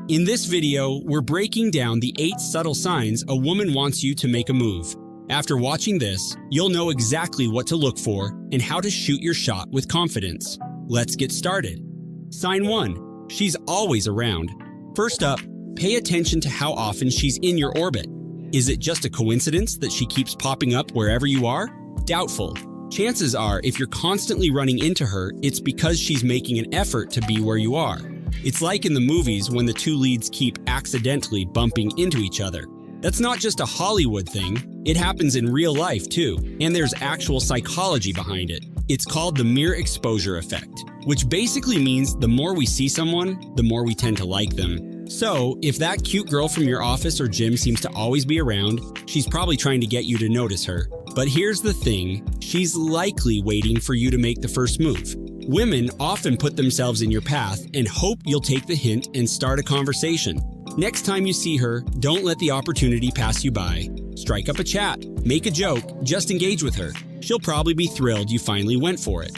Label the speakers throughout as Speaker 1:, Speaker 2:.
Speaker 1: In this video, we're breaking down the 8 subtle signs a woman wants you to make a move. After watching this, you'll know exactly what to look for and how to shoot your shot with confidence. Let's get started. Sign 1. She's always around. First up, pay attention to how often she's in your orbit. Is it just a coincidence that she keeps popping up wherever you are? Doubtful. Chances are, if you're constantly running into her, it's because she's making an effort to be where you are. It's like in the movies when the two leads keep accidentally bumping into each other. That's not just a Hollywood thing, it happens in real life too, and there's actual psychology behind it. It's called the mere exposure effect, which basically means the more we see someone, the more we tend to like them. So, if that cute girl from your office or gym seems to always be around, she's probably trying to get you to notice her. But here's the thing, she's likely waiting for you to make the first move. Women often put themselves in your path and hope you'll take the hint and start a conversation. Next time you see her, don't let the opportunity pass you by. Strike up a chat, make a joke, just engage with her. She'll probably be thrilled you finally went for it.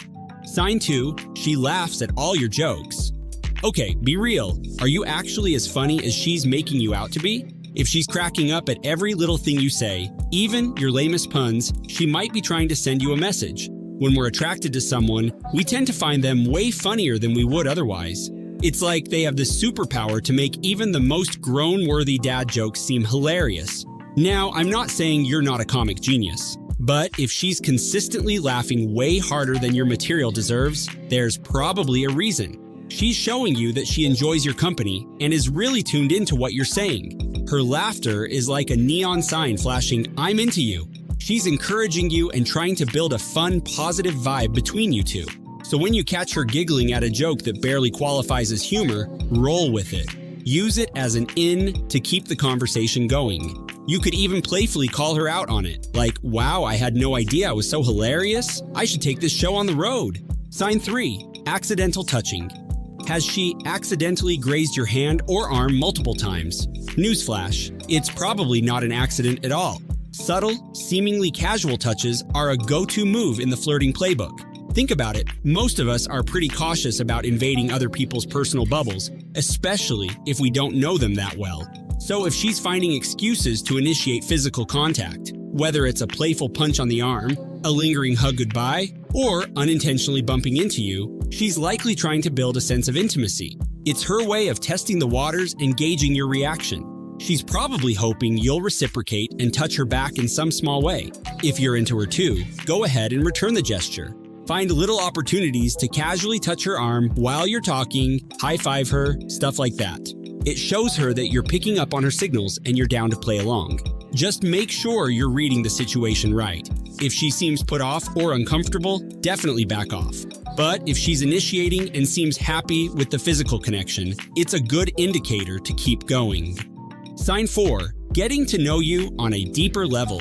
Speaker 1: Sign 2, she laughs at all your jokes. Okay, be real. Are you actually as funny as she's making you out to be? If she's cracking up at every little thing you say, even your lamest puns, she might be trying to send you a message. When we're attracted to someone, we tend to find them way funnier than we would otherwise. It's like they have the superpower to make even the most grown-worthy dad jokes seem hilarious. Now, I'm not saying you're not a comic genius, but if she's consistently laughing way harder than your material deserves, there's probably a reason. She's showing you that she enjoys your company and is really tuned into what you're saying. Her laughter is like a neon sign flashing, "I'm into you." She's encouraging you and trying to build a fun, positive vibe between you two. So when you catch her giggling at a joke that barely qualifies as humor, roll with it. Use it as an in to keep the conversation going. You could even playfully call her out on it, like, "Wow, I had no idea I was so hilarious. I should take this show on the road." Sign 3, accidental touching. Has she accidentally grazed your hand or arm multiple times? Newsflash, it's probably not an accident at all. Subtle, seemingly casual touches are a go-to move in the flirting playbook. Think about it, most of us are pretty cautious about invading other people's personal bubbles, especially if we don't know them that well. So if she's finding excuses to initiate physical contact, whether it's a playful punch on the arm, a lingering hug goodbye, or unintentionally bumping into you, she's likely trying to build a sense of intimacy. It's her way of testing the waters and gauging your reaction. She's probably hoping you'll reciprocate and touch her back in some small way. If you're into her too, go ahead and return the gesture. Find little opportunities to casually touch her arm while you're talking, high-five her, stuff like that. It shows her that you're picking up on her signals and you're down to play along. Just make sure you're reading the situation right. If she seems put off or uncomfortable, definitely back off. But if she's initiating and seems happy with the physical connection, it's a good indicator to keep going. Sign 4, getting to know you on a deeper level.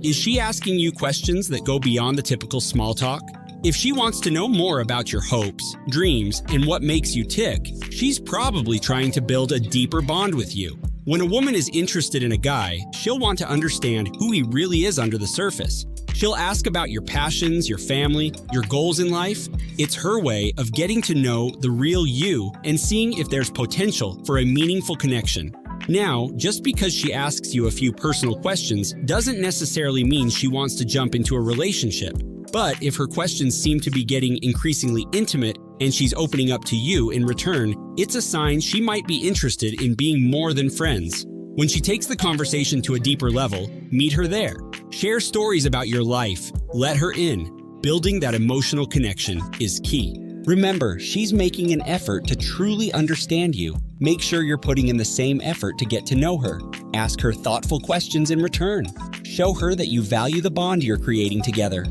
Speaker 1: Is she asking you questions that go beyond the typical small talk? If she wants to know more about your hopes, dreams, and what makes you tick, she's probably trying to build a deeper bond with you. When a woman is interested in a guy, she'll want to understand who he really is under the surface. She'll ask about your passions, your family, your goals in life. It's her way of getting to know the real you and seeing if there's potential for a meaningful connection. Now, just because she asks you a few personal questions doesn't necessarily mean she wants to jump into a relationship. But if her questions seem to be getting increasingly intimate and she's opening up to you in return, it's a sign she might be interested in being more than friends. When she takes the conversation to a deeper level, meet her there. Share stories about your life. Let her in. Building that emotional connection is key. Remember, she's making an effort to truly understand you. Make sure you're putting in the same effort to get to know her. Ask her thoughtful questions in return. Show her that you value the bond you're creating together.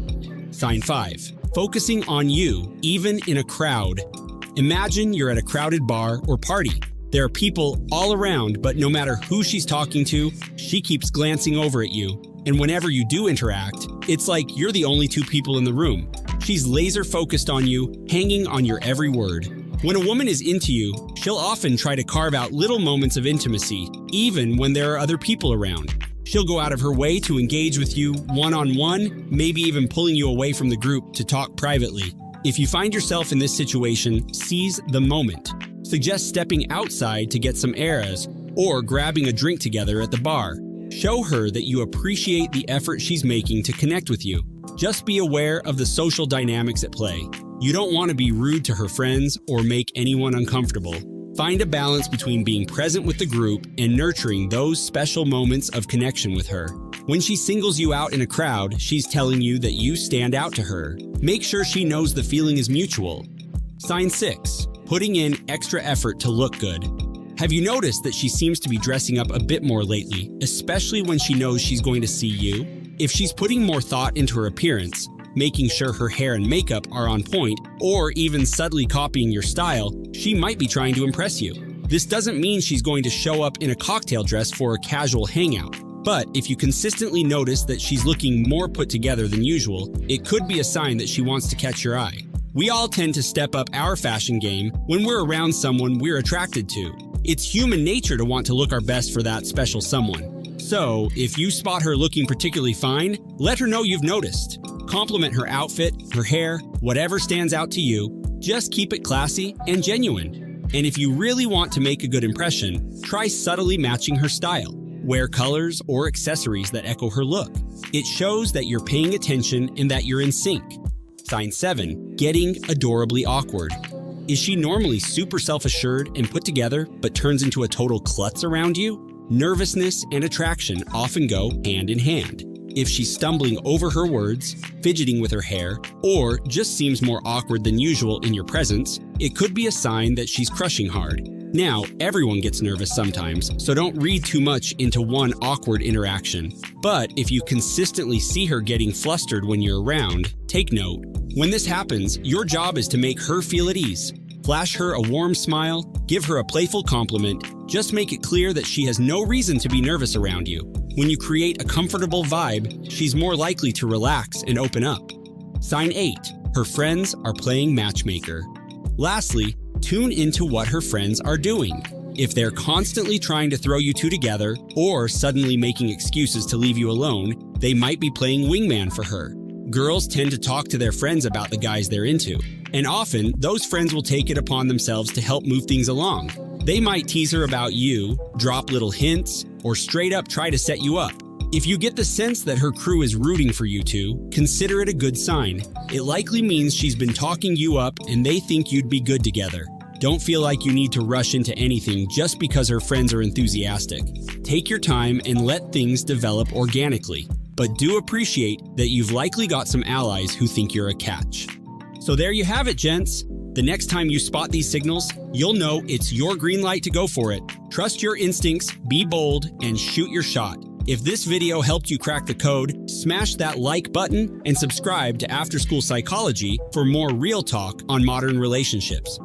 Speaker 1: Sign 5, focusing on you, even in a crowd. Imagine you're at a crowded bar or party. There are people all around, but no matter who she's talking to, she keeps glancing over at you. And whenever you do interact, it's like you're the only two people in the room. She's laser focused on you, hanging on your every word. When a woman is into you, she'll often try to carve out little moments of intimacy, even when there are other people around. She'll go out of her way to engage with you one-on-one, maybe even pulling you away from the group to talk privately. If you find yourself in this situation, seize the moment. Suggest stepping outside to get some airs or grabbing a drink together at the bar. Show her that you appreciate the effort she's making to connect with you. Just be aware of the social dynamics at play. You don't want to be rude to her friends or make anyone uncomfortable. Find a balance between being present with the group and nurturing those special moments of connection with her. When she singles you out in a crowd, she's telling you that you stand out to her. Make sure she knows the feeling is mutual. Sign 6. Putting in extra effort to look good. Have you noticed that she seems to be dressing up a bit more lately, especially when she knows she's going to see you? If she's putting more thought into her appearance, making sure her hair and makeup are on point, or even subtly copying your style, she might be trying to impress you. This doesn't mean she's going to show up in a cocktail dress for a casual hangout. But if you consistently notice that she's looking more put together than usual, it could be a sign that she wants to catch your eye. We all tend to step up our fashion game when we're around someone we're attracted to. It's human nature to want to look our best for that special someone. So, if you spot her looking particularly fine, let her know you've noticed. Compliment her outfit, her hair, whatever stands out to you. Just keep it classy and genuine. And if you really want to make a good impression, try subtly matching her style. Wear colors or accessories that echo her look. It shows that you're paying attention and that you're in sync. Sign 7. Getting adorably awkward. Is she normally super self-assured and put together, but turns into a total klutz around you? Nervousness and attraction often go hand in hand. If she's stumbling over her words, fidgeting with her hair, or just seems more awkward than usual in your presence, it could be a sign that she's crushing hard. Now, everyone gets nervous sometimes, so don't read too much into one awkward interaction. But if you consistently see her getting flustered when you're around, take note. When this happens, your job is to make her feel at ease. Flash her a warm smile, give her a playful compliment, just make it clear that she has no reason to be nervous around you. When you create a comfortable vibe, she's more likely to relax and open up. Sign 8. Her friends are playing matchmaker. Lastly, tune into what her friends are doing. If they're constantly trying to throw you two together or suddenly making excuses to leave you alone, they might be playing wingman for her. Girls tend to talk to their friends about the guys they're into, and often those friends will take it upon themselves to help move things along. They might tease her about you, drop little hints, or straight up try to set you up. If you get the sense that her crew is rooting for you two, consider it a good sign. It likely means she's been talking you up and they think you'd be good together. Don't feel like you need to rush into anything just because her friends are enthusiastic. Take your time and let things develop organically. But do appreciate that you've likely got some allies who think you're a catch. So there you have it, gents. The next time you spot these signals, you'll know it's your green light to go for it. Trust your instincts, be bold, and shoot your shot. If this video helped you crack the code, smash that like button and subscribe to Afterschool Psychology for more real talk on modern relationships.